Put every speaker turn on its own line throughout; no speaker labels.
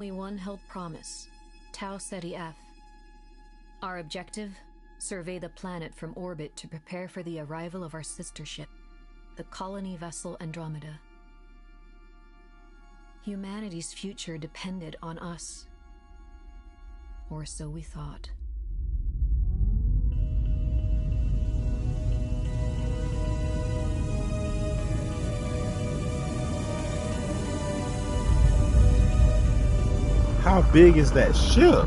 Only one held promise, Tau Ceti F. Our objective? Survey the planet from orbit to prepare for the arrival of our sister ship, the colony vessel Andromeda. Humanity's future depended on us. Or so we thought.
How big is that ship?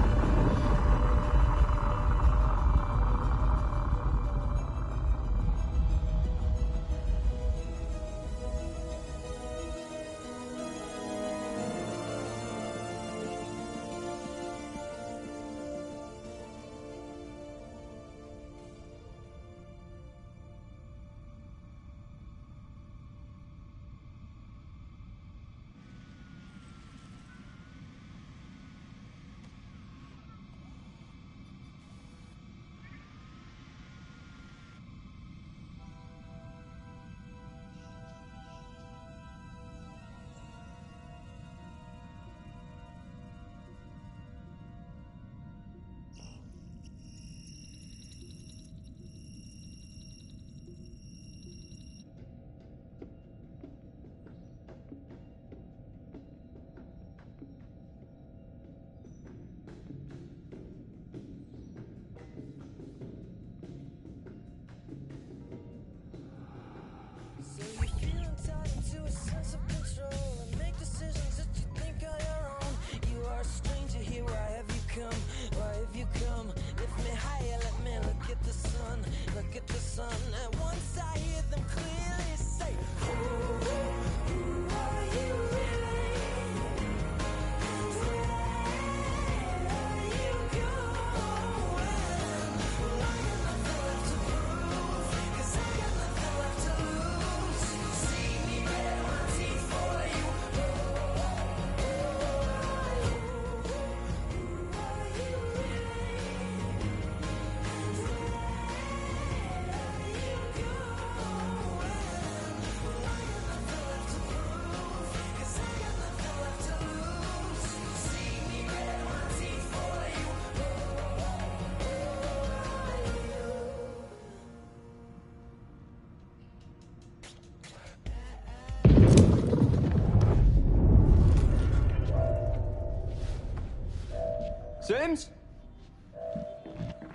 Sims?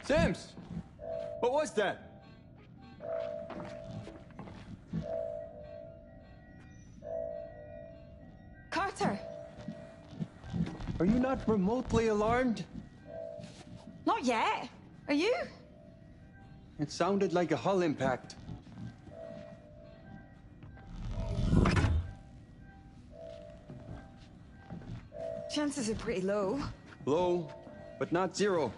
Sims? What was that?
Carter!
Are you not remotely alarmed?
Not yet. Are you?
It sounded like a hull impact.
Chances are pretty low.
Low, but not zero.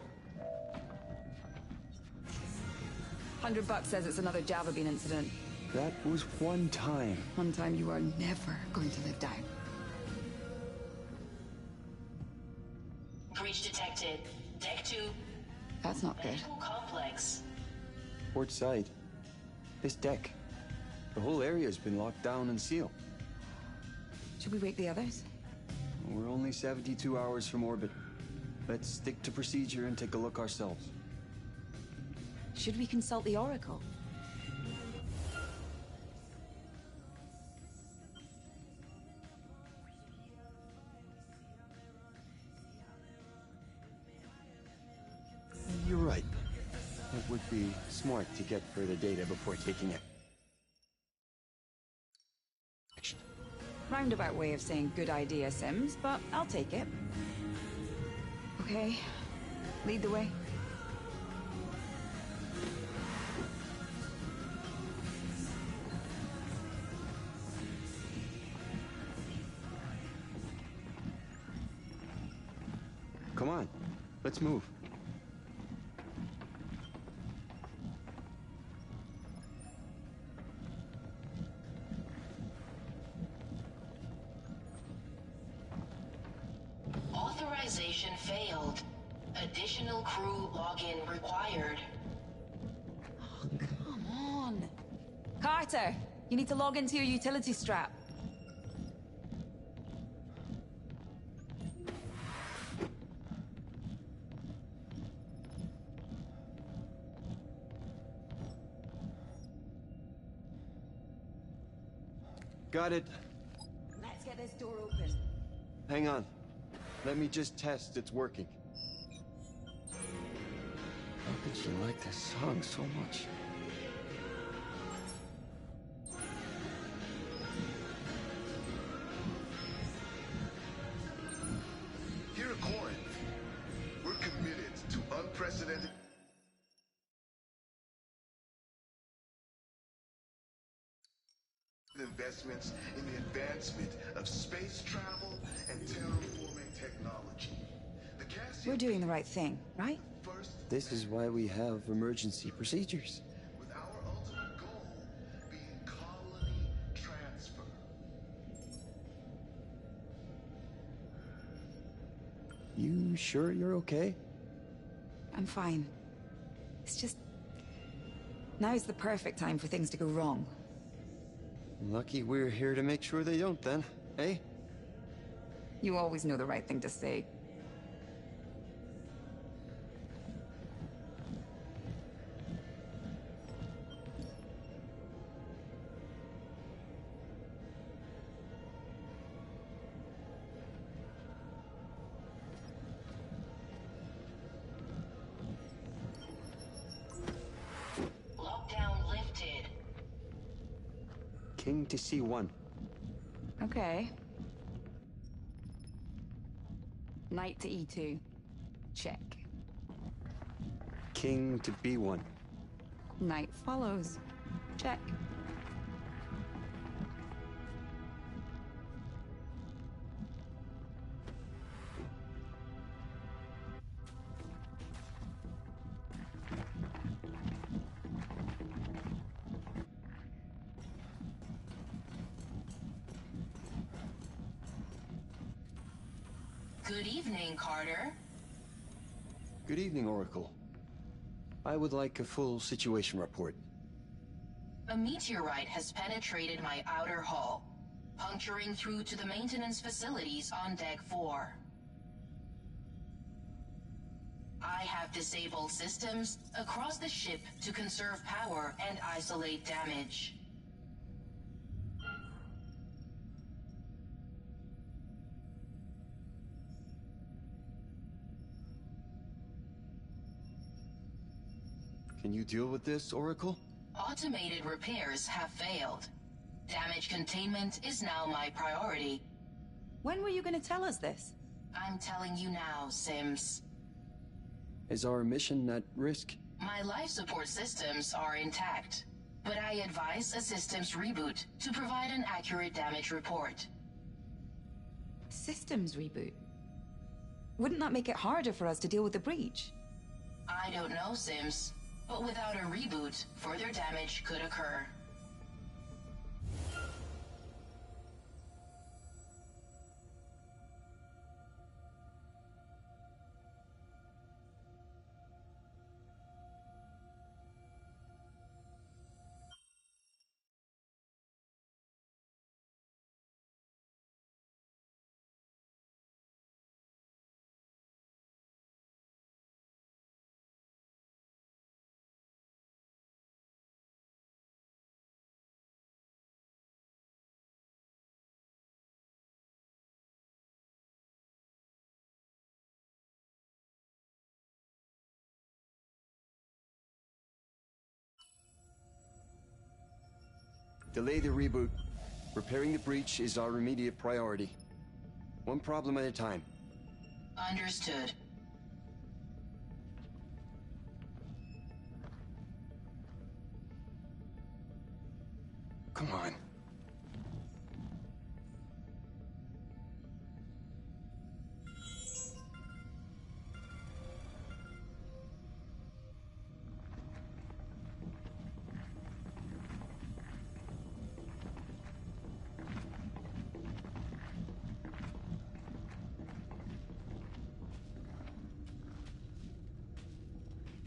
$100 says it's another Java Bean incident.
That was one time.
One time you are never going to live down.
Breach detected. Deck 2.
That's not good.
Medical complex.
Port side. This deck. The whole area's been locked down and sealed.
Should we wake the others?
We're only 72 hours from orbit. Let's stick to procedure and take a look ourselves.
Should we consult the Oracle?
You're right. It would be smart to get further data before taking it.
Roundabout way of saying good idea, Sims, but I'll take it. Okay, lead the way.
Come on, let's move.
Authorization failed. Additional crew login required.
Oh, come on. Carter, you need to log into your utility strap.
Got it.
Let's get this door open.
Hang on. Let me just test it's working. How could she like this song so much?
Here at Corinth, we're committed to unprecedented investments in the advancement of space travel and terraforming technology. The Cassian
We're doing the right thing, right?
first
This is why we have emergency procedures.
with our ultimate goal being colony transfer.
You sure you're okay?
I'm fine. It's just... now's the perfect time for things to go wrong.
Lucky we're here to make sure they don't then, eh?
You always know the right thing to say.
Lockdown lifted.
King to C1.
Okay. Knight to E2. Check.
King to B1.
Knight follows. Check.
Good evening, Carter.
Good evening, Oracle. I would like a full situation report.
A meteorite has penetrated my outer hull, puncturing through to the maintenance facilities on Deck 4. I have disabled systems across the ship to conserve power and isolate damage.
Can you deal with this, Oracle?
Automated repairs have failed. Damage containment is now my priority.
When were you going to tell us this?
I'm telling you now, Sims.
Is our mission at risk?
My life support systems are intact, but I advise a systems reboot to provide an accurate damage report.
Systems reboot. Wouldn't that make it harder for us to deal with the breach?
I don't know, Sims, but without a reboot, further damage could occur.
Delay the reboot. Repairing the breach is our immediate priority. One problem at a time.
Understood.
Come on.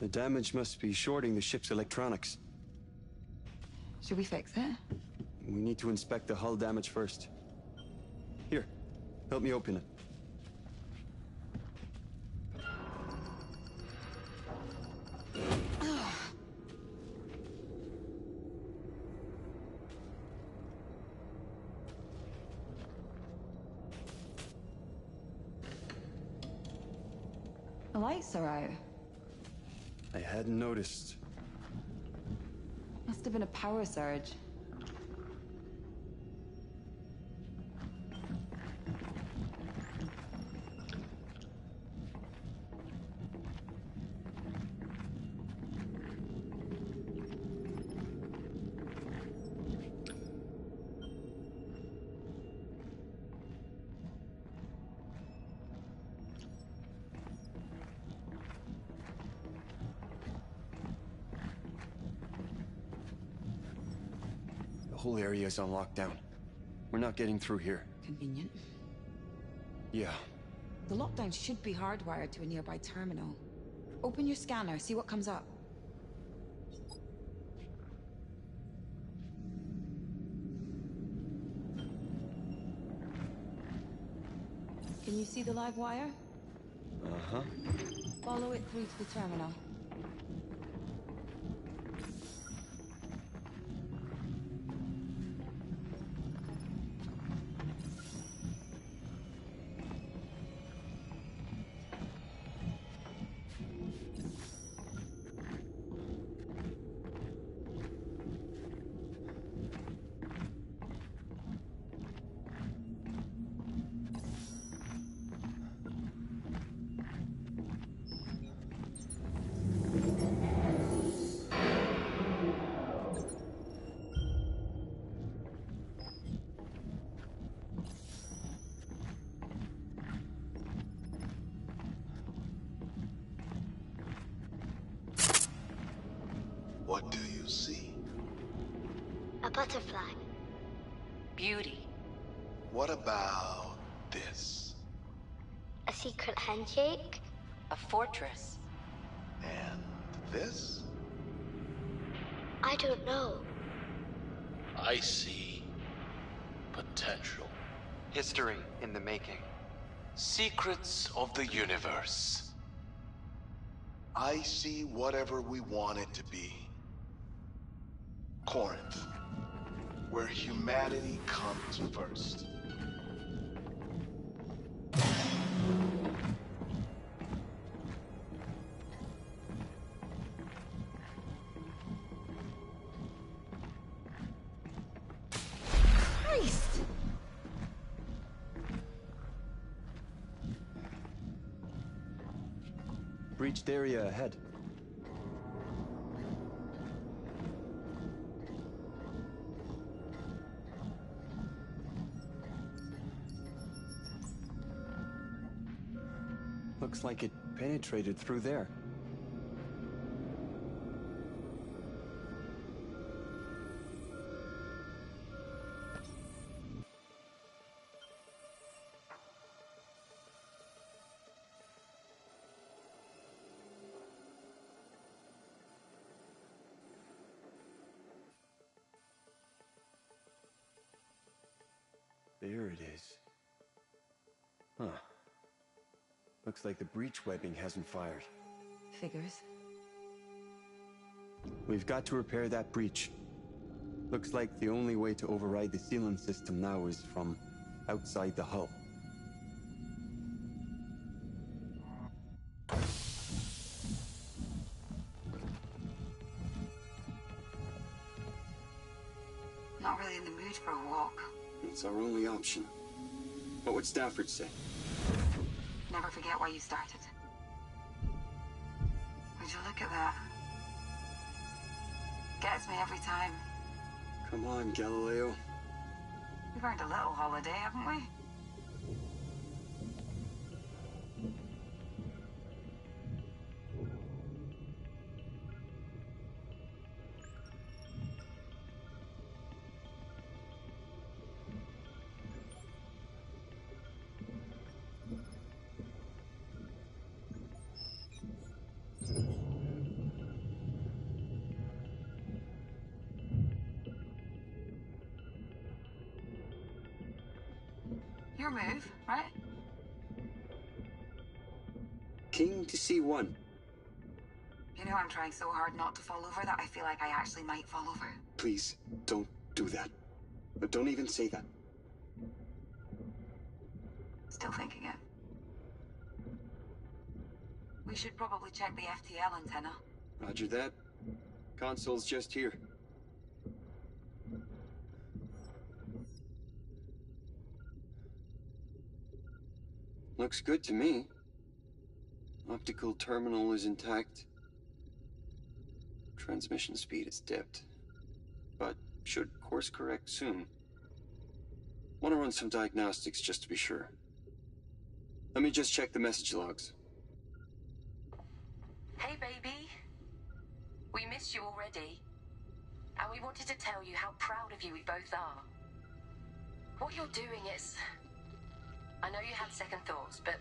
The damage must be shorting the ship's electronics.
Should we fix it?
We need to inspect the hull damage first. Here, help me open it.
The lights are out.
I hadn't noticed.
Must have been a power surge.
The whole area is on lockdown. We're not getting through here.
Convenient.
Yeah.
The lockdown should be hardwired to a nearby terminal. Open your scanner, see what comes up. Can you see the live wire?
Uh-huh.
Follow it through to the terminal.
What do you see?
A butterfly.
Beauty.
What about this?
A secret handshake.
A fortress.
And this?
I don't know.
I see potential.
History in the making.
Secrets of the universe.
I see whatever we want it to be. Corinth, where humanity comes first.
Christ!
Breached area ahead. Looks like it penetrated through there. There it is. Huh. Looks like the breach webbing hasn't fired.
Figures.
We've got to repair that breach. Looks like the only way to override the sealant system now is from outside the hull.
Not really in the mood for a walk.
It's our only option. What would Stafford say?
Never forget why you started. Would you look at that? Gets me every time.
Come on, Galileo.
We've earned a little holiday, haven't we? Your move, right?
Keen to see one.
You know I'm trying so hard not to fall over that I feel like I actually might fall over.
Please, don't do that. But don't even say that.
Still thinking it. We should probably check the FTL antenna.
Roger that. Console's just here. Looks good to me. Optical terminal is intact. Transmission speed is dipped, but should course correct soon. Want to run some diagnostics just to be sure. Let me just check the message logs.
Hey, baby. We missed you already. And we wanted to tell you how proud of you we both are. What you're doing is... I know you had second thoughts, but...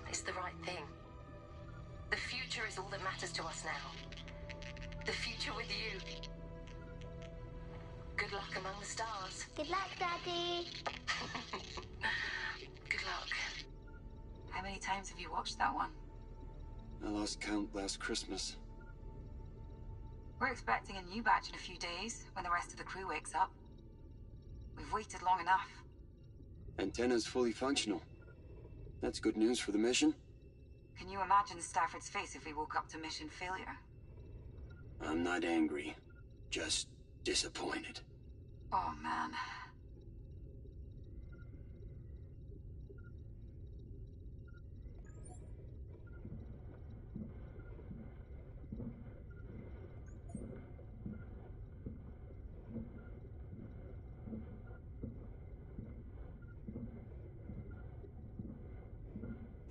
it's the right thing. The future is all that matters to us now. The future with you. Good luck among the stars.
Good luck, Daddy.
Good luck.
How many times have you watched that one?
I lost count last Christmas.
We're expecting a new batch in a few days, when the rest of the crew wakes up. We've waited long enough.
Antenna's fully functional. That's good news for the mission.
Can you imagine Stafford's face if we woke up to mission failure?
I'm not angry, just disappointed.
Oh, man.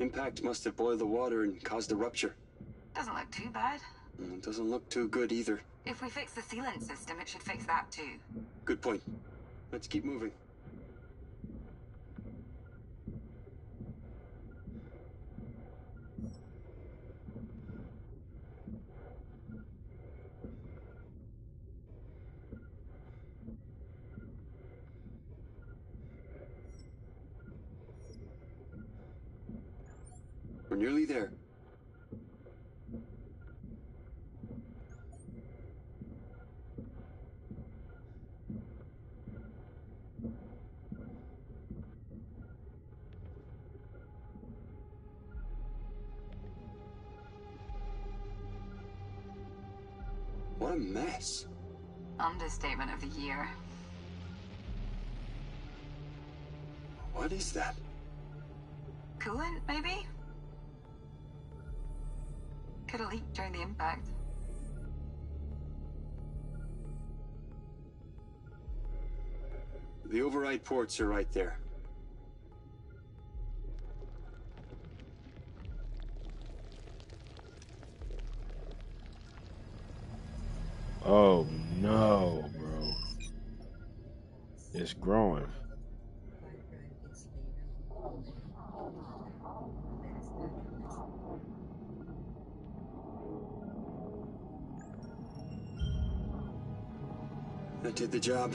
Impact must have boiled the water and caused a rupture.
Doesn't look too bad.
It doesn't look too good either.
If we fix the sealant system, it should fix that too.
Good point. Let's keep moving. We're nearly there. What a mess.
Understatement of the year.
What is that?
Coolant, maybe? Could have leaked during the impact.
The override ports are right there.
Oh no, bro. It's growing.
That did the job.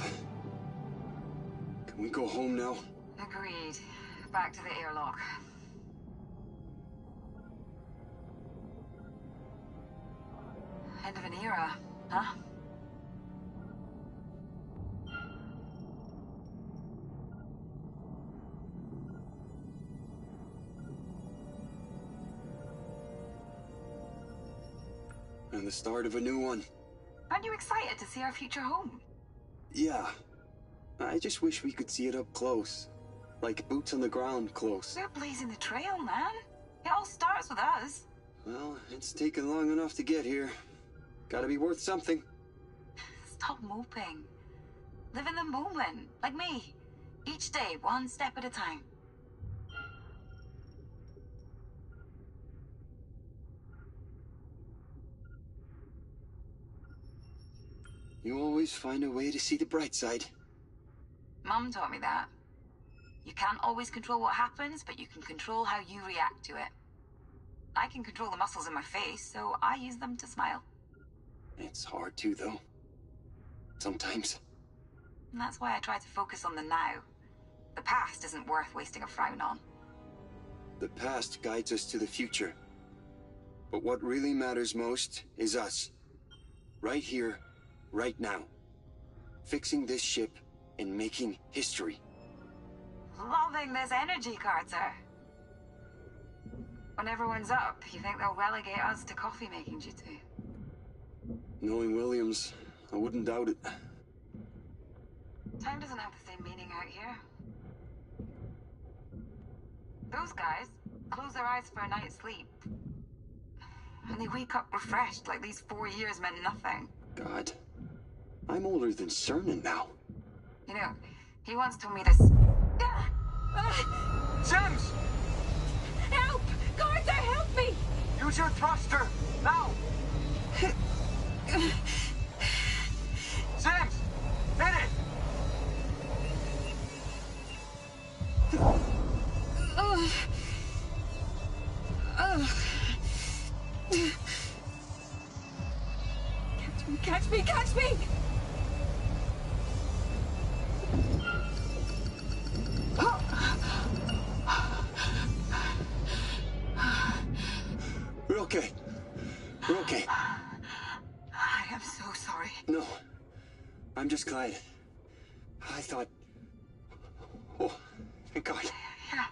Can we go home now?
Agreed. Back to the airlock. End of an era, huh?
And the start of a new one.
Aren't you excited to see our future home?
Yeah. I just wish we could see it up close. Like boots on the ground close.
We're blazing the trail, man. It all starts with us.
Well, it's taken long enough to get here. Gotta be worth something.
Stop moping. Live in the moment, like me. Each day, one step at a time.
You always find a way to see the bright side.
Mum taught me that. You can't always control what happens, but you can control how you react to it. I can control the muscles in my face, so I use them to smile.
It's hard to, though. Sometimes.
And that's why I try to focus on the now. The past isn't worth wasting a frown on.
The past guides us to the future. But what really matters most is us. Right here, right now. Fixing this ship and making history.
Loving this energy, Carter. When everyone's up, you think they'll relegate us to coffee-making duty?
Knowing Williams, I wouldn't doubt it.
Time doesn't have the same meaning out here. Those guys close their eyes for a night's sleep. And they wake up refreshed like these 4 years meant nothing.
God, I'm older than Cernan now.
You know, he once told me this...
Sims!
Help! Carter, help me!
Use your thruster! Now! Sims! Hit it!
Catch me! Catch me!
We're okay. We're okay.
I am so sorry.
No, I'm just glad. I thought... Oh, thank God.
Yeah.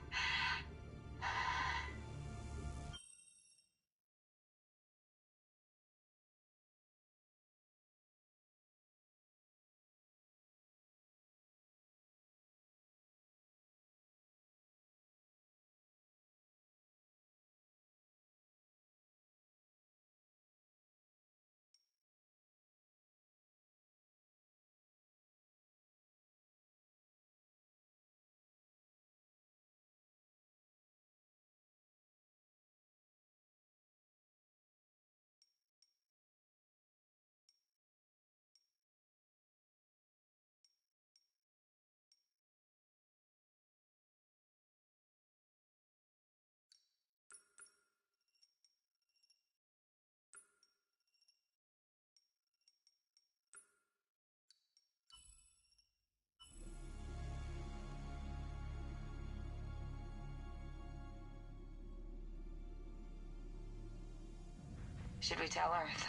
Should we tell Earth?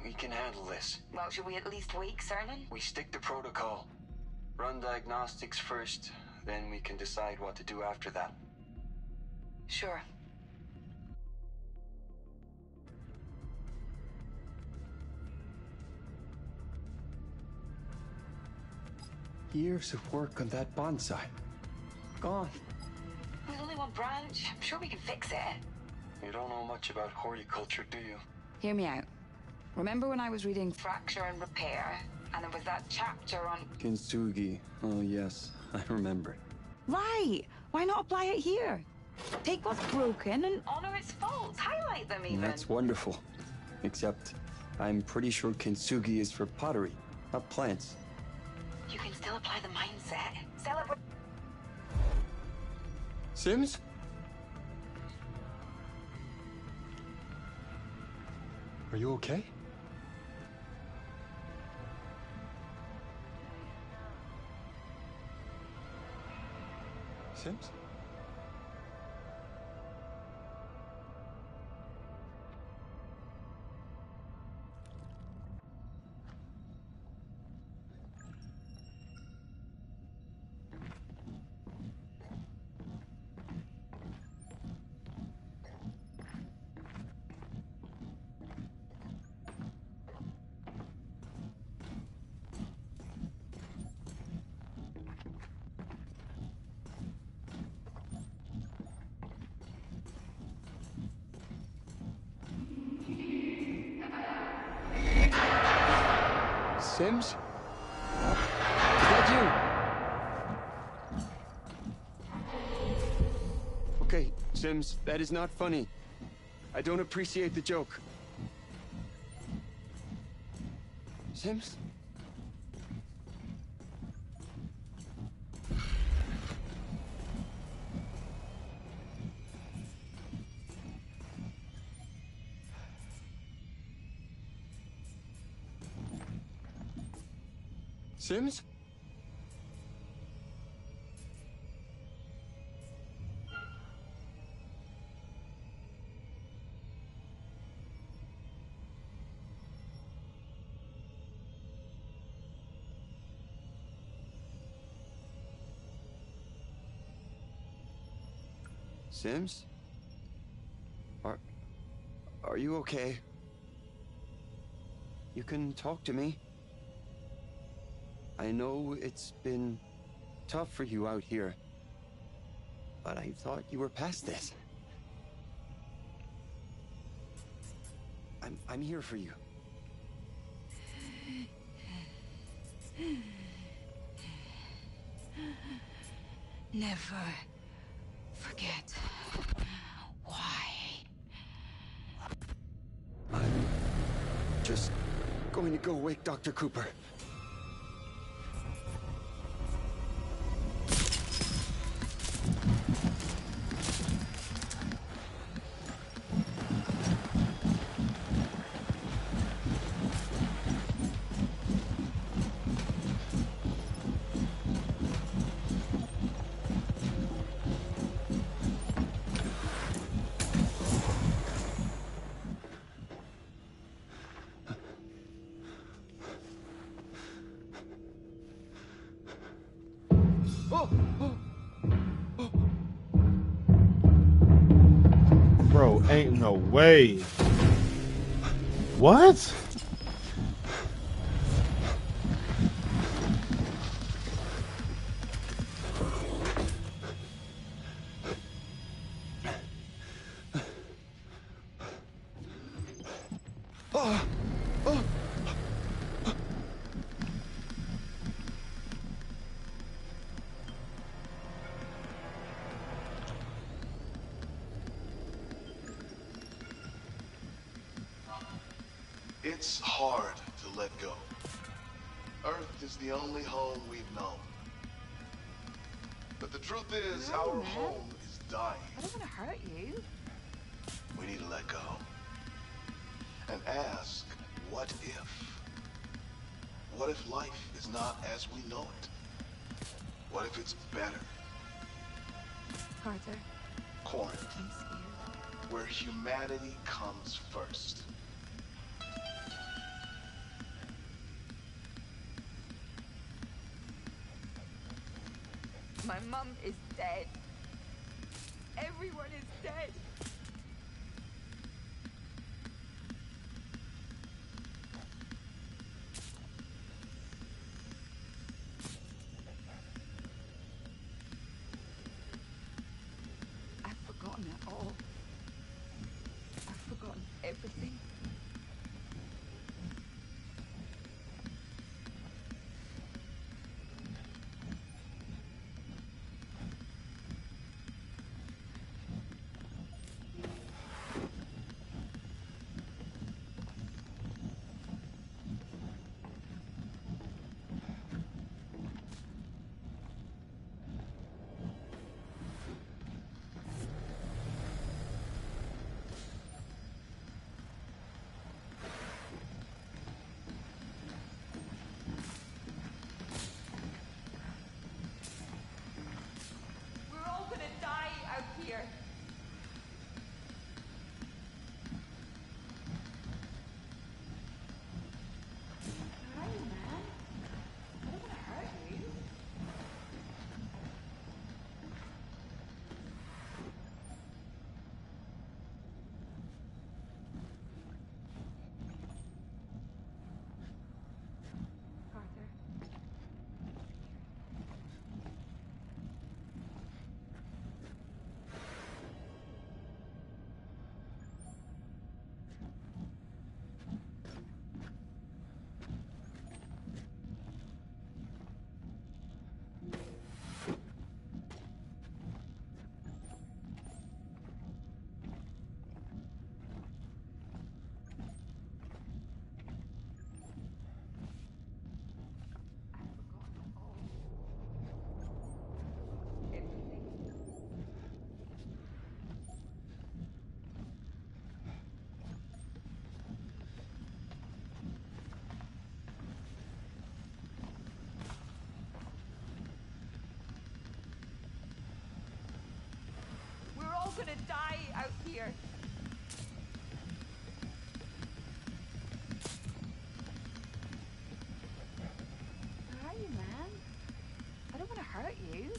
We can handle this.
Well, should we at least wake Cernan?
We stick to protocol. Run diagnostics first, then we can decide what to do after that.
Sure.
Years of work on that bonsai. Gone.
There's only one branch. I'm sure we can fix it.
You don't know much about horticulture, do you?
Hear me out. Remember when I was reading Fracture and Repair, and there was that chapter on...
Kintsugi. Oh, yes. I remember.
Right! Why not apply it here? Take what's broken and honor its faults. Highlight them even.
That's wonderful. Except, I'm pretty sure Kintsugi is for pottery, not plants.
You can still apply the mindset. Celebrate...
Sims? Are you okay? Sims? Sims? Is that you? Okay, Sims, that is not funny. I don't appreciate the joke. Sims? Sims? Sims? Are you okay? You can talk to me. I know it's been tough for you out here, but I thought you were past this. I'm here for you.
Never forget why.
I'm just going to go wake Dr. Cooper.
Bro, ain't no way. What?
It's hard to let go. Earth is the only home we've known. But the truth is, our home is dying.
I don't want to hurt you.
We need to let go. And ask, what if? What if life is not as we know it? What if it's better?
Carter.
Quarantine.
I'm scared.
Where humanity comes first.
My mum is dead. Everyone is dead. I've forgotten it all. I've forgotten everything. Gonna die out here. Where are you, man? I don't want to hurt you.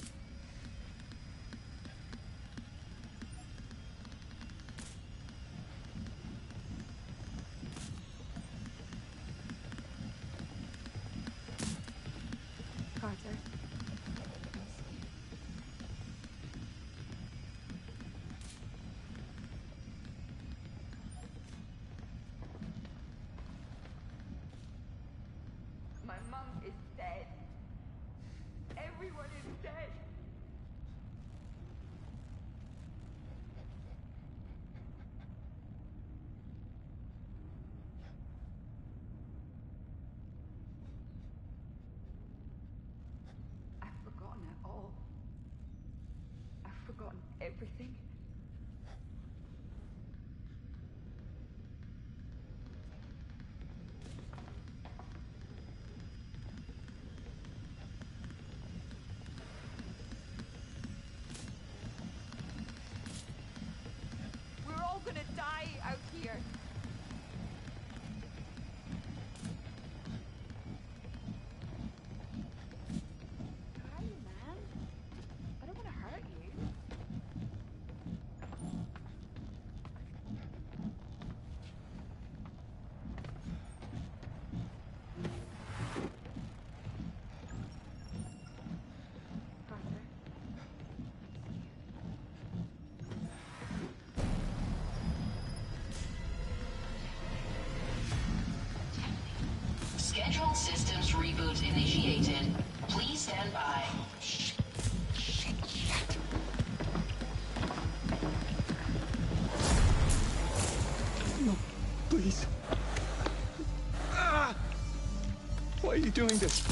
Carter.
My mum is dead. Everyone is dead. I've forgotten it all. I've forgotten everything. We're all gonna die out here.
Hi, man. I don't want to hurt you. Carter.
Scheduled systems reboot initiated. Please stand by.
No, please. Why are you doing this?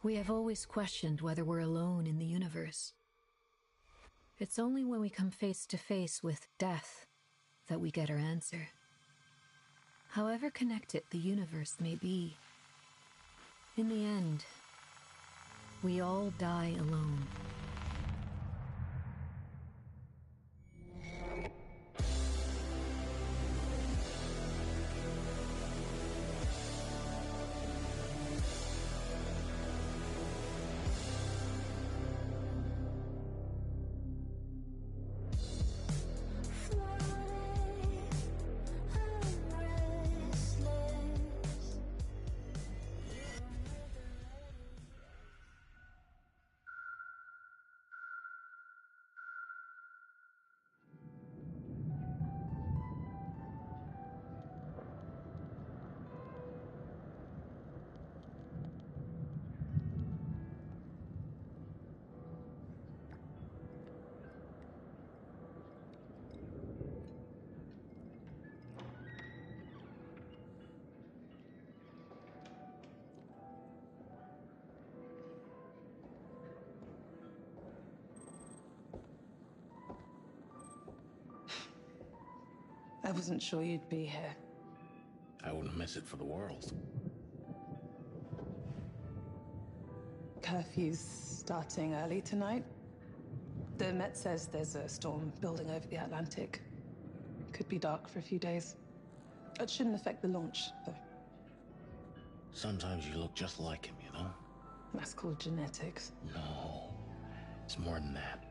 We have always questioned whether we're alone in the universe. It's only when we come face to face with death that we get our answer. However connected the universe may be, in the end, we all die alone.
I wasn't sure you'd be here.
I wouldn't miss it for the world.
Curfew's starting early tonight. The Met says there's a storm building over the Atlantic. Could be dark for a few days. It shouldn't affect the launch, though.
Sometimes you look just like him, you know?
That's called genetics.
No, it's more than that.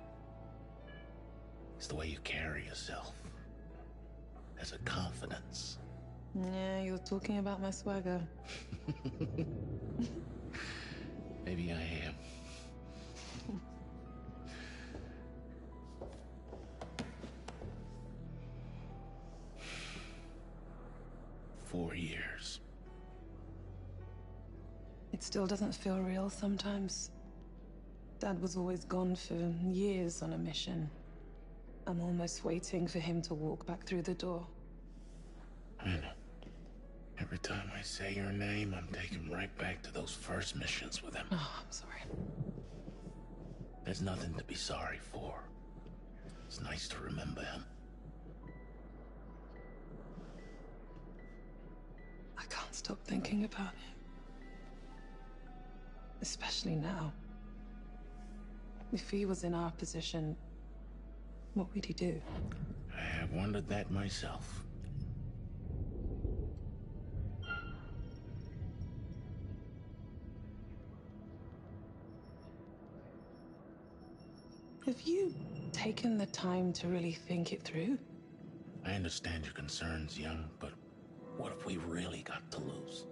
It's the way you carry yourself. There's a confidence.
Yeah, you're talking about my swagger.
Maybe I am. 4 years.
It still doesn't feel real sometimes. Dad was always gone for years on a mission. I'm almost waiting for him to walk back through the door.
I know. Every time I say your name, I'm taken right back to those first missions with him.
Oh, I'm sorry.
There's nothing to be sorry for. It's nice to remember him.
I can't stop thinking about him. Especially now. If he was in our position, what would he do?
I have wondered that myself.
Have you taken the time to really think it through?
I understand your concerns, young, but what if we really got to lose?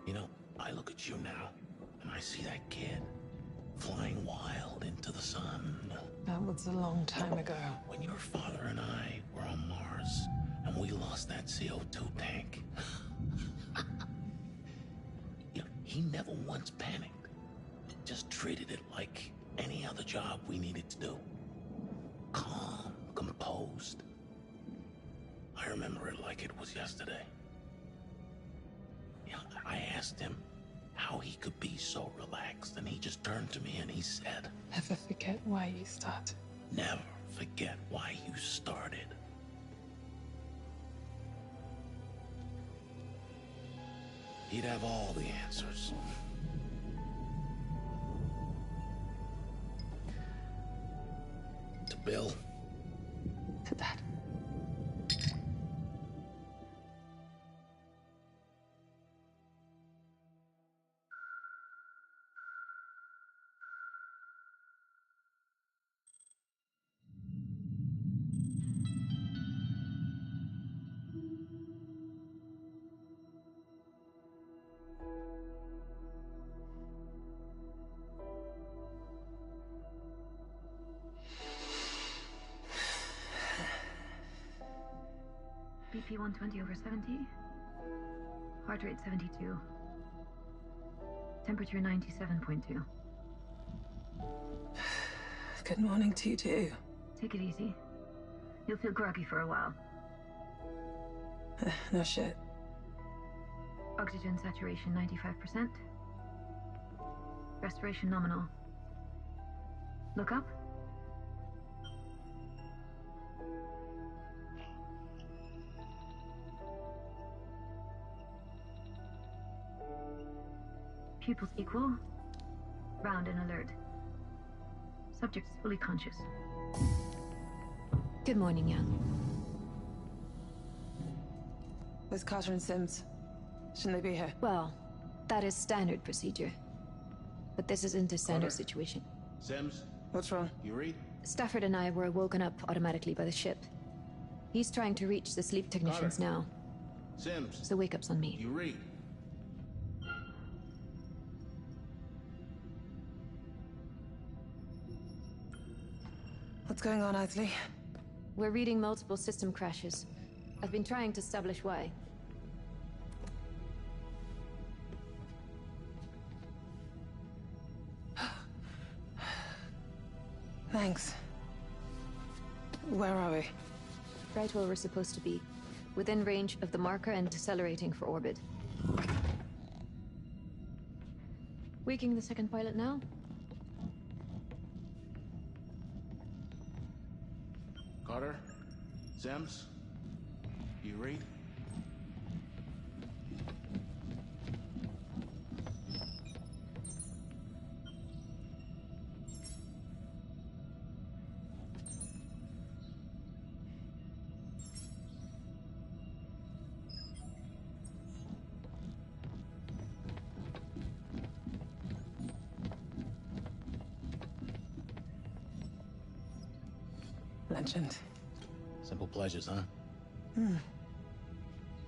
You know, I look at you now, and I see that kid flying wild into the sun.
That was a long time ago.
When your father and I were on Mars, and we lost that CO2 tank. You know, he never once panicked. He just treated it like any other job we needed to do. Calm, composed. I remember it like it was yesterday. You know, I asked him how he could be so relaxed, and he just turned to me and he said,
Never forget why you started.
never forget why you started. He'd have all the answers. To Bill.
To Dad.
BP 120/70. Heart rate 72. Temperature 97.2.
Good morning to you too.
Take it easy. You'll feel groggy for a while.
No shit.
Oxygen saturation 95%. Respiration nominal. Look up. Pupils equal, round and alert. Subject is fully conscious.
Good morning, Young.
Where's Carter and Sims? Shouldn't they be here?
Well, that is standard procedure. But this isn't a standard situation.
Sims?
What's wrong?
You read?
Stafford and I were woken up automatically by the ship. He's trying to reach the sleep technicians now.
Sims?
So wake-up's on me.
You read?
What's going on, Isley?
We're reading multiple system crashes. I've been trying to establish why.
Thanks. Where are we?
Right where we're supposed to be. Within range of the marker and decelerating for orbit. Waking the second pilot now?
Carter? Sims? You read?
Legend.
Simple pleasures, huh?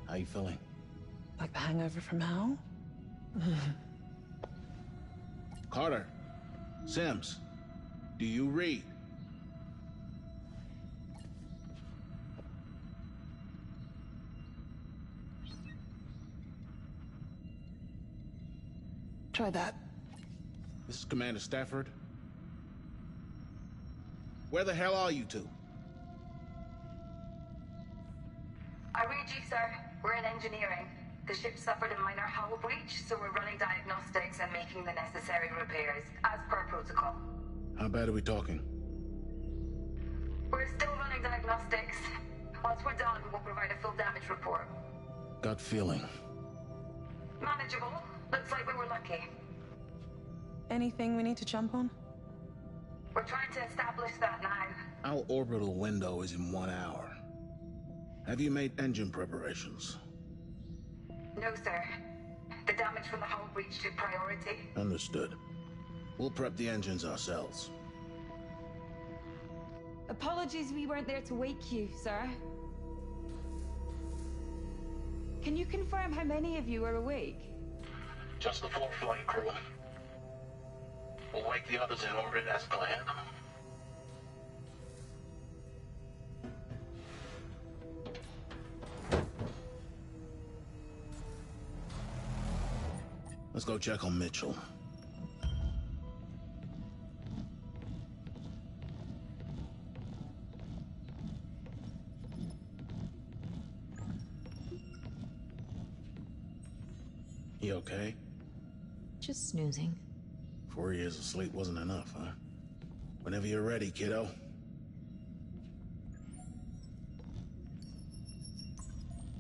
How you feeling?
Like the hangover from hell?
Carter? Sims? Do you read?
Try that.
This is Commander Stafford. Where the hell are you two?
I read you, sir. We're in engineering. The ship suffered a minor hull breach, so we're running diagnostics and making the necessary repairs, as per protocol.
How bad are we talking?
We're still running diagnostics. Once we're done, we'll provide a full damage report.
Gut feeling.
Manageable. Looks like we were lucky.
Anything we need to jump on?
We're trying to establish that now.
Our orbital window is in 1 hour. Have you made engine preparations?
No, sir. The damage from the hull breach took priority.
Understood. We'll prep the engines ourselves.
Apologies we weren't there to wake you, sir. Can you confirm how many of you are awake?
Just the 4 flight crew. We'll wake the others in orbit as planned. Let's go check on Mitchell. You okay?
Just snoozing.
4 years of sleep wasn't enough, huh? Whenever you're ready, kiddo.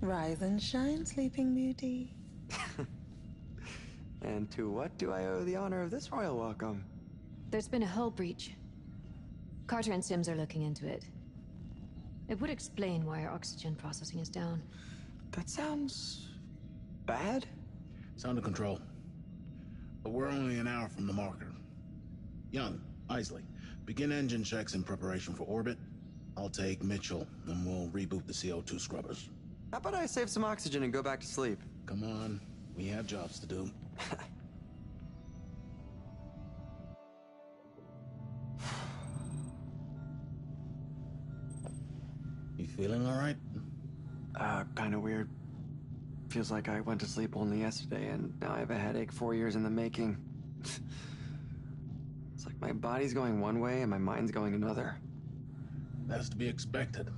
Rise and shine, Sleeping Beauty. And to what do I owe the honor of this royal welcome?
There's been a hull breach. Carter and Sims are looking into it. It would explain why our oxygen processing is down.
That sounds... bad?
It's under control. But we're only an hour from the marker. Young, Isley, begin engine checks in preparation for orbit. I'll take Mitchell, and we'll reboot the CO2 scrubbers.
How about I save some oxygen and go back to sleep?
Come on, we have jobs to do. You feeling all right?
Kinda weird. Feels like I went to sleep only yesterday, and now I have a headache 4 years in the making. It's like my body's going one way and my mind's going another.
That's to be expected.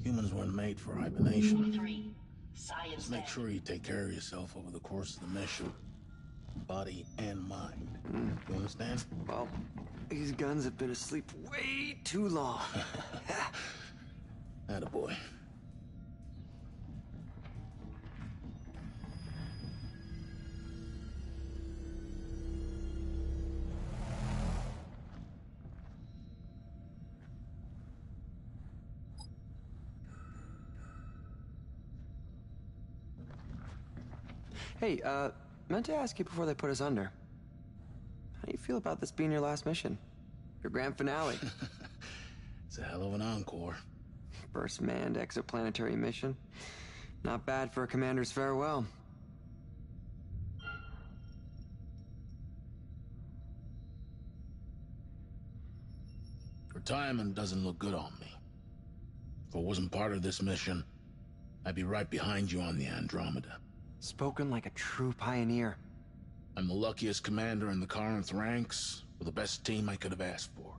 Humans weren't made for hibernation.
3. Science.
Just make sure you take care of yourself over the course of the mission. Body and mind. You understand?
Well, these guns have been asleep way too long.
Attaboy.
Hey, meant to ask you before they put us under. How do you feel about this being your last mission? Your grand finale?
It's a hell of an encore.
First manned exoplanetary mission. Not bad for a commander's farewell.
Retirement doesn't look good on me. If I wasn't part of this mission, I'd be right behind you on the Andromeda.
Spoken like a true pioneer.
I'm the luckiest commander in the Corinth ranks, with the best team I could have asked for.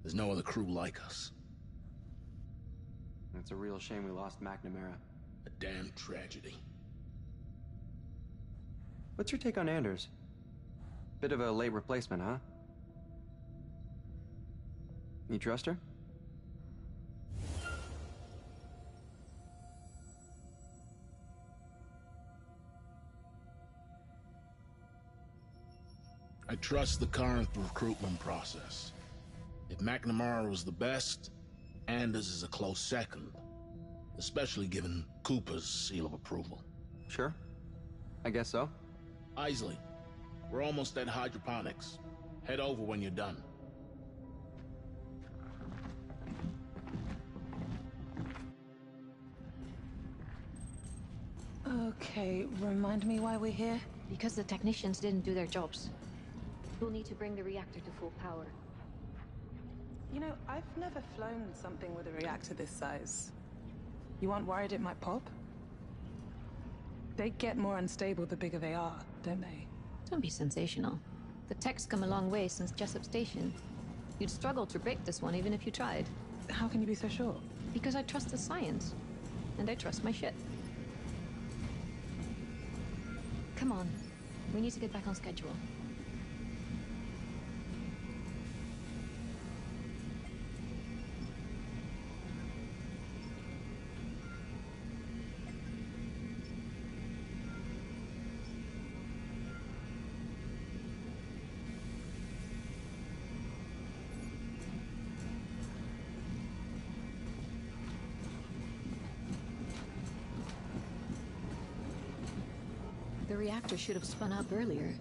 There's no other crew like us.
It's a real shame we lost McNamara.
A damn tragedy.
What's your take on Anders? Bit of a late replacement, huh? You trust her?
I trust the current recruitment process. If McNamara was the best, Anders is a close second, especially given Cooper's seal of approval.
Sure. I guess so.
Isley, we're almost at hydroponics. Head over when you're done.
Okay, remind me why we're here?
Because the technicians didn't do their jobs. We'll need to bring the reactor to full power.
You know, I've never flown something with a reactor this size. You aren't worried it might pop? They get more unstable the bigger they are, don't they?
Don't be sensational. The tech's come a long way since Jessup Station. You'd struggle to break this one even if you tried.
How can you be so sure?
Because I trust the science. And I trust my shit. Come on. We need to get back on schedule. The reactor should have spun up earlier.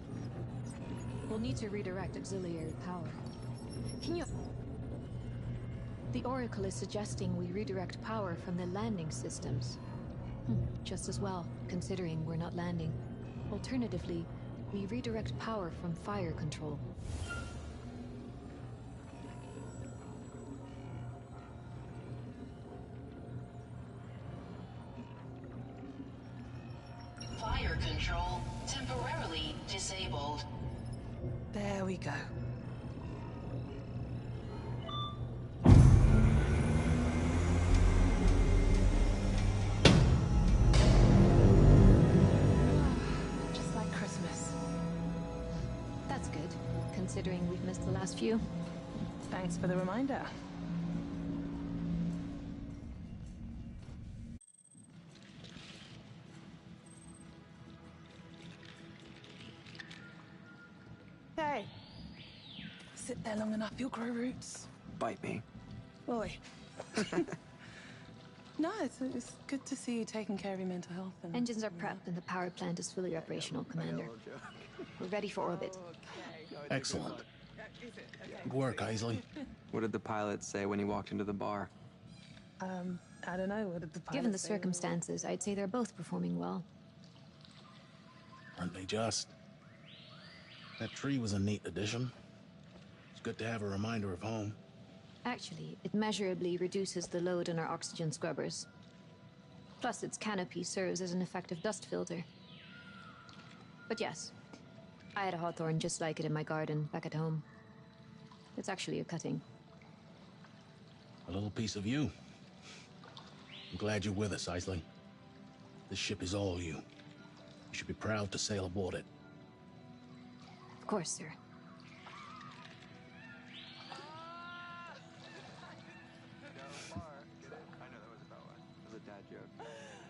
We'll need to redirect auxiliary power. Can you... The Oracle is suggesting we redirect power from the landing systems. Just as well, considering we're not landing. Alternatively, we redirect power from fire control.
Fire control temporarily disabled.
There we go. Just like Christmas.
That's good, considering we've missed the last few.
Thanks for the reminder. Hey. Sit there long enough, you'll grow roots.
Bite me.
Boy. No, it's good to see you taking care of your mental health. And
Engines are prepped and the power plant is fully operational, Commander. We're ready for orbit.
Excellent. Good work, Isley.
What did the pilot say when he walked into the bar?
I don't know. What did the pilot
Given the
say?
circumstances, I'd say they're both performing well.
Aren't they just? That tree was a neat addition. It's good to have a reminder of home.
Actually, it measurably reduces the load on our oxygen scrubbers. Plus, its canopy serves as an effective dust filter. But yes, I had a hawthorn just like it in my garden back at home. It's actually a cutting.
A little piece of you. I'm glad you're with us, Isley. This ship is all you. You should be proud to sail aboard it.
Of course, sir.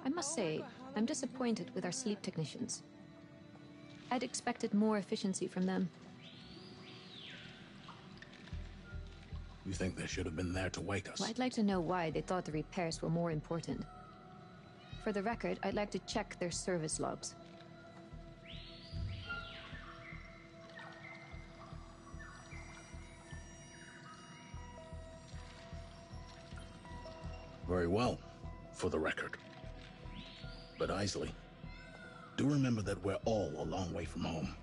I must say, I'm disappointed with our sleep technicians. I'd expected more efficiency from them.
You think they should have been there to wake us?
Well, I'd like to know why they thought the repairs were more important. For the record, I'd like to check their service logs.
Very well, for the record. But Isley, do remember that we're all a long way from home.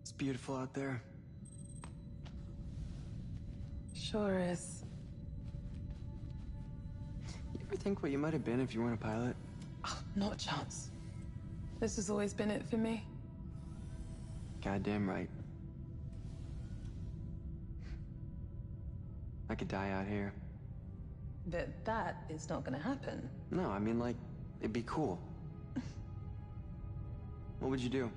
It's beautiful out there.
Sure is.
You ever think what you might have been if you weren't a pilot?
Oh, not a chance. This has always been it for me.
Goddamn right. I could die out here.
That is not gonna happen.
No, I mean, like, it'd be cool. What would you do?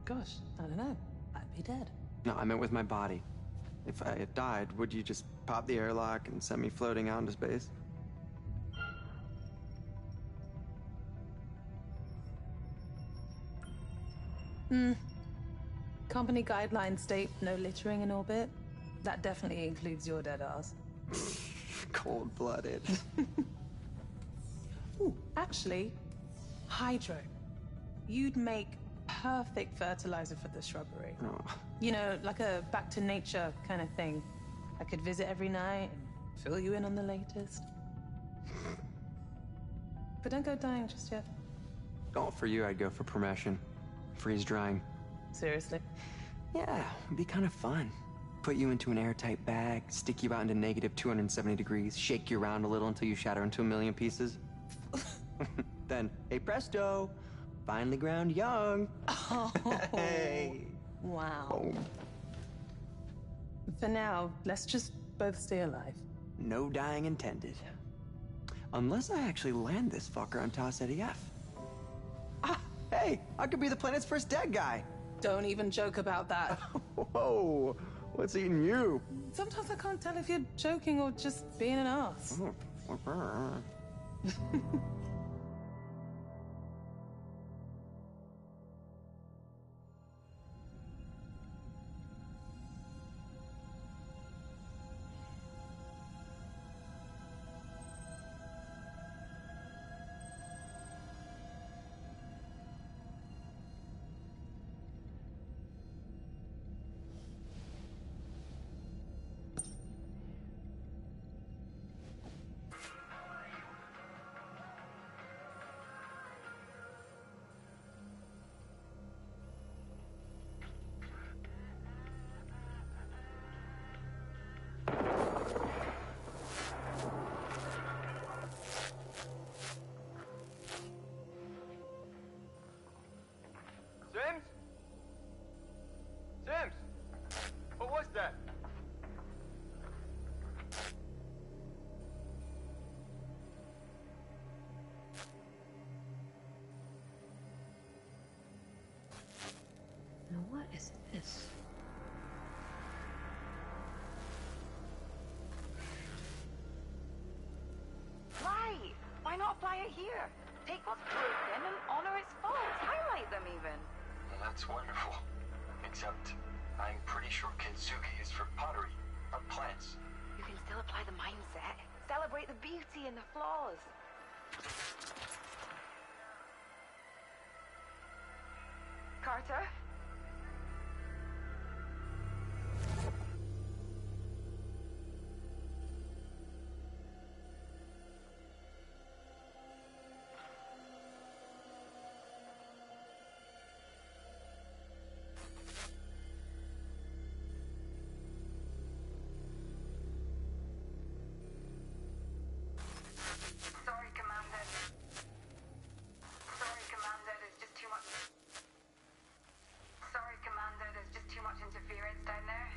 Gosh, I don't know. I'd be dead.
No, I meant with my body. If I had died, would you just pop the airlock and send me floating out into space?
Company guidelines state no littering in orbit. That definitely includes your dead ass.
Cold-blooded.
Ooh, actually, hydro. You'd make perfect fertilizer for the shrubbery.
Oh.
You know, like a back to nature kind of thing. I could visit every night and fill you in on the latest. But don't go dying just yet.
Oh, for you, I'd go for permission. Freeze drying.
Seriously?
Yeah, it'd be kind of fun. Put you into an airtight bag, stick you out into negative 270 degrees, shake you around a little until you shatter into a million pieces. Then, hey presto, finally ground young.
Oh,
hey.
Wow.
Boom.
For now, let's just both stay alive.
No dying intended. Unless I actually land this fucker on Tau Ceti F. Ah, hey, I could be the planet's first dead guy.
Don't even joke about that.
Whoa, what's eating you?
Sometimes I can't tell if you're joking or just being an ass.
What was that?
Now what is this?
Right! Why not apply it here? Take what's broken and honor its faults. Highlight them even.
Well, that's wonderful. Except, I'm pretty sure kintsugi is for pottery, not plants.
You can still apply the mindset. Celebrate the beauty and the flaws. Carter? Sorry, Commander. Sorry, Commander, there's just too much... Sorry, Commander, there's just too much interference down there.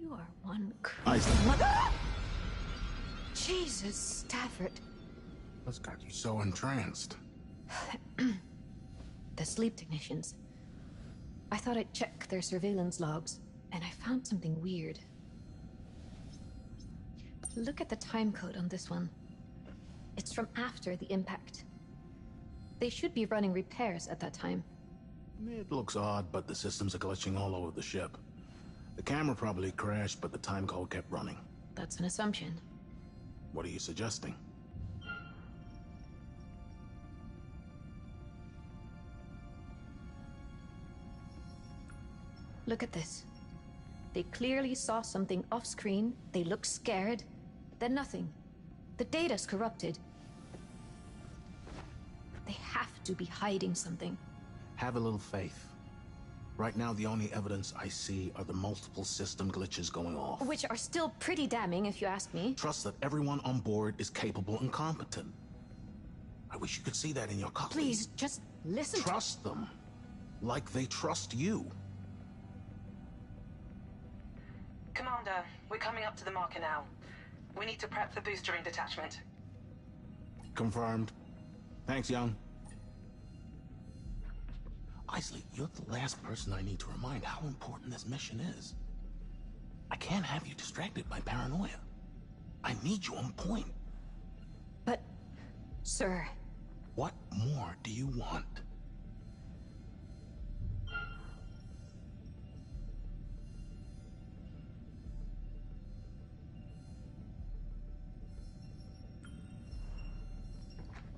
You are one
Nice.
Jesus, Stafford.
What's got you so entranced?
The sleep technicians. I thought I'd check their surveillance logs, and I found something weird. Look at the time code on this one. It's from after the impact. They should be running repairs at that time.
It looks odd, but the systems are glitching all over the ship. The camera probably crashed, but the time code kept running.
That's an assumption.
What are you suggesting?
Look at this. They clearly saw something off-screen, they looked scared, then nothing. The data's corrupted. They have to be hiding something.
Have a little faith. Right now, the only evidence I see are the multiple system glitches going off.
Which are still pretty damning, if you ask me.
Trust that everyone on board is capable and competent. I wish you could see that in your colleagues.
Please, just listen.
Trust them. Like they trust you.
Commander, we're coming up to the marker now. We need to prep for boostering detachment.
Confirmed. Thanks, Young. Isley, you're the last person I need to remind how important this mission is. I can't have you distracted by paranoia. I need you on point.
But, sir...
What more do you want?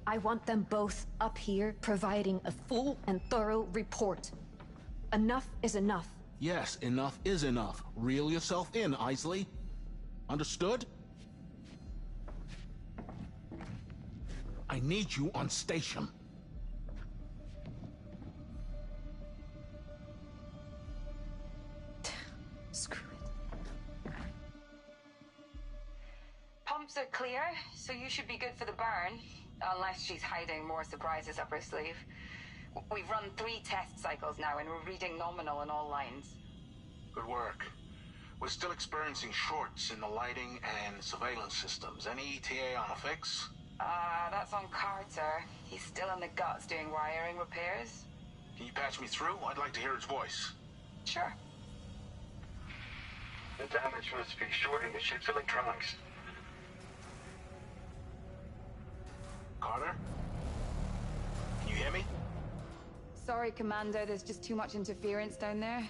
I want them both up here providing a full and thorough report. Enough is enough.
Yes, enough is enough. Reel yourself in, Isley. Understood? I need you on station.
Screw it.
Pumps are clear, so you should be good for the burn. Unless she's hiding more surprises up her sleeve. We've run 3 test cycles now, and we're reading nominal in all lines.
Good work. We're still experiencing shorts in the lighting and surveillance systems. Any ETA on a fix?
That's on Carter. He's still in the guts doing wiring repairs.
Can you patch me through? I'd like to hear his voice.
Sure.
The damage must be shorting the ship's electronics.
Carter? Can you hear me?
Sorry, Commander, there's just too much interference down there.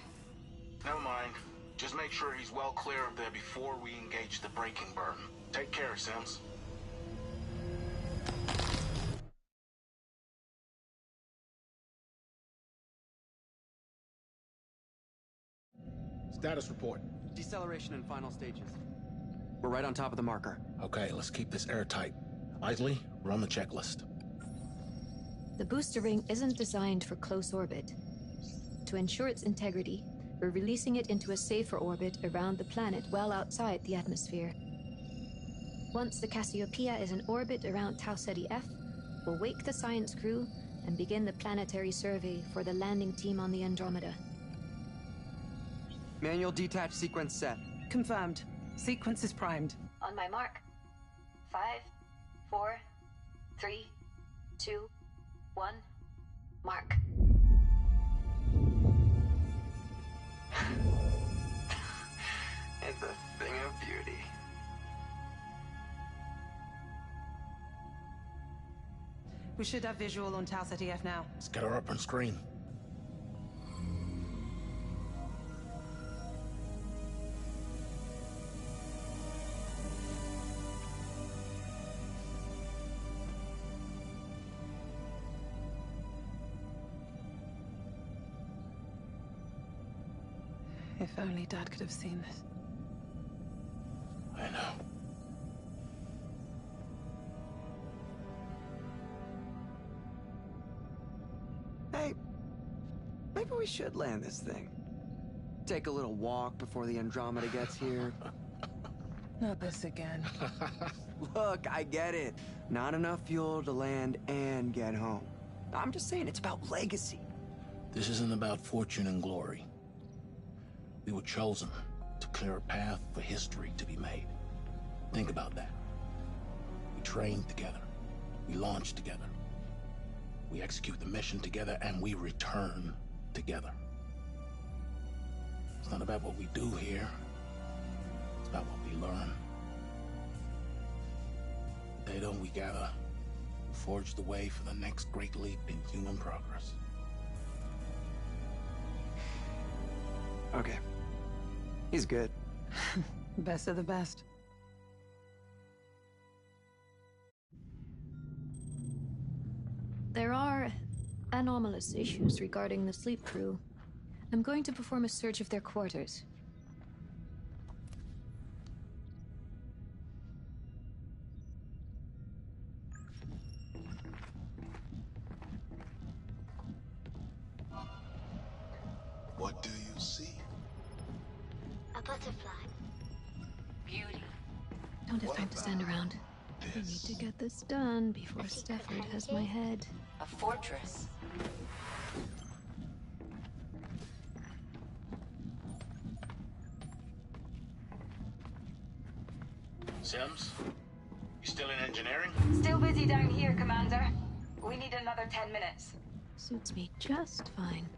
Never mind. Just make sure he's well clear of there before we engage the braking burn. Take care, Sims. Status report.
Deceleration in final stages. We're right on top of the marker.
Okay, let's keep this airtight. Isley, run the checklist.
The booster ring isn't designed for close orbit. To ensure its integrity, we're releasing it into a safer orbit around the planet well outside the atmosphere. Once the Cassiopeia is in orbit around Tau Ceti F, we'll wake the science crew and begin the planetary survey for the landing team on the Andromeda.
Manual detach sequence set.
Confirmed. Sequence is primed.
On my mark. 5, 4, 3, 2, 1, mark.
It's a thing of beauty. We should have visual on Tau Ceti F now.
Let's get her up on screen.
If only Dad could have seen this.
I know.
Hey, maybe we should land this thing. Take a little walk before the Andromeda gets here.
Not this again.
Look, I get it. Not enough fuel to land and get home. I'm just saying it's about legacy.
This isn't about fortune and glory. We were chosen to clear a path for history to be made. Think about that. We trained together. We launched together. We execute the mission together, and we return together. It's not about what we do here. It's about what we learn. The data we gather will forge the way for the next great leap in human progress.
Okay. He's good.
Best of the best.
There are anomalous issues regarding the sleep crew. I'm going to perform a search of their quarters.
see?
A butterfly.
Beauty.
Don't have time to stand around. I need to get this done before Stafford has my head.
A fortress.
Sims? You still in engineering?
Still busy down here, Commander. We need another 10 minutes.
Suits me just fine.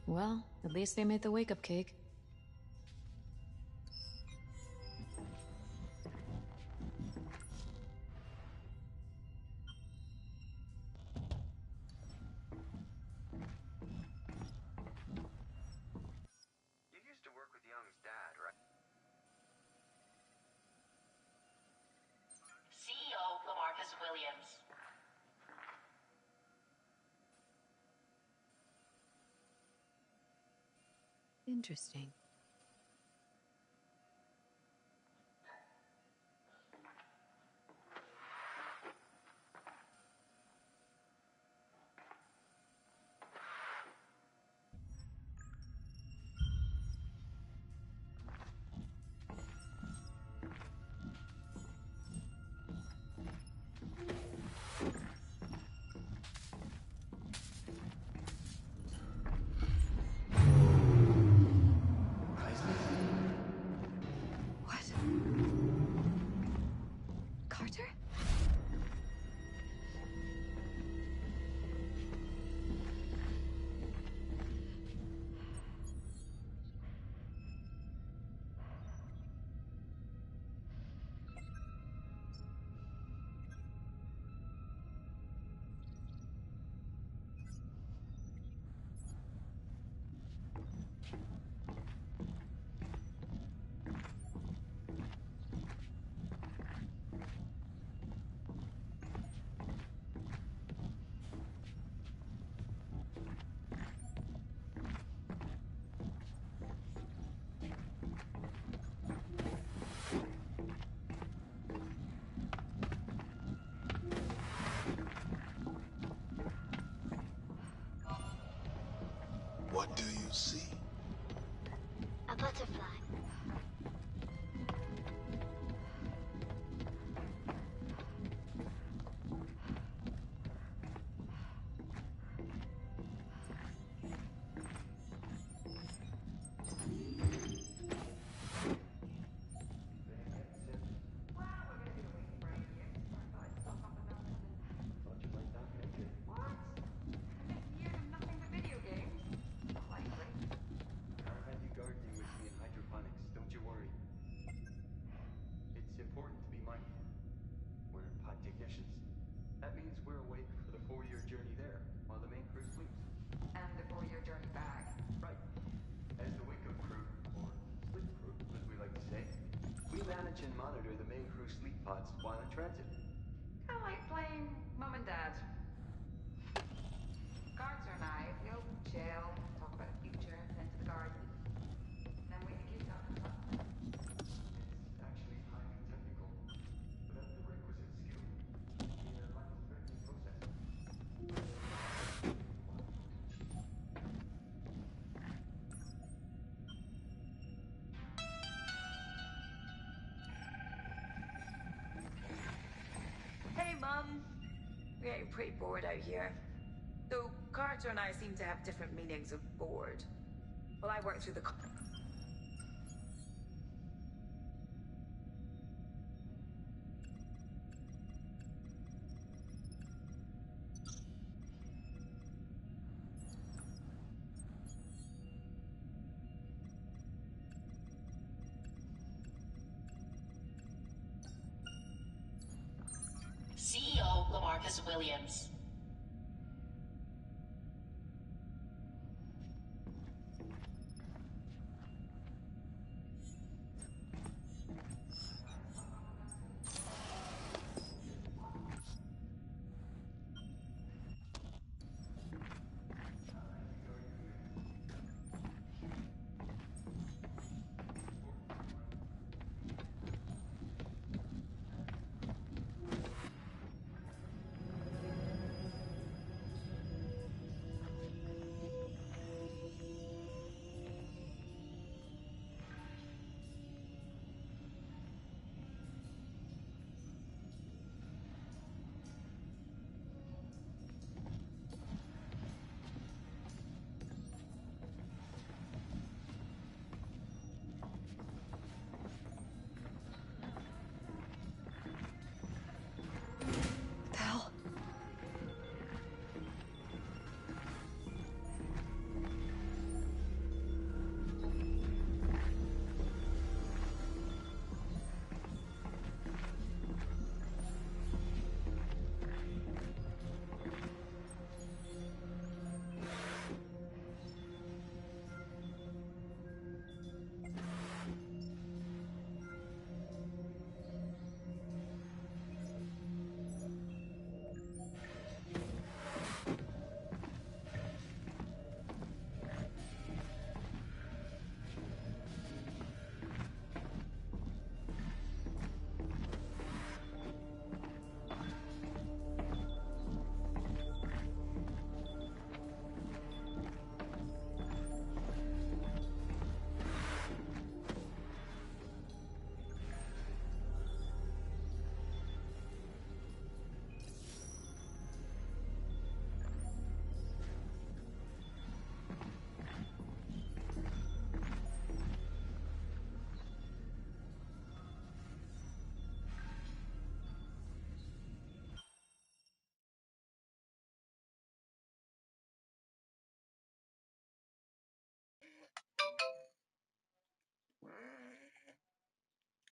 Well, at least they made the wake-up cake.
You used to work with Young's dad, right?
CEO Lamarcus Williams.
Interesting. What? Carter?
What do you see?
A butterfly.
Important to be mindful. We're pod technicians. That means we're awake for the 4-year journey there, while the main crew sleeps.
And the 4-year journey back.
Right. As the wake-up crew, or sleep crew, as we like to say, we manage and monitor the main crew sleep pods while in transit.
Kind of like playing Mum and Dad. Carter and I, we'll chill, talk about the future, tend to the garden, then wake the kids up and talk to them.
It's actually highly technical, without the requisite skill. The life-threatening process.
Hey, Mum. We're getting pretty bored out here. Though Carter and I seem to have different meanings of bored. Well, I work through the...
Williams.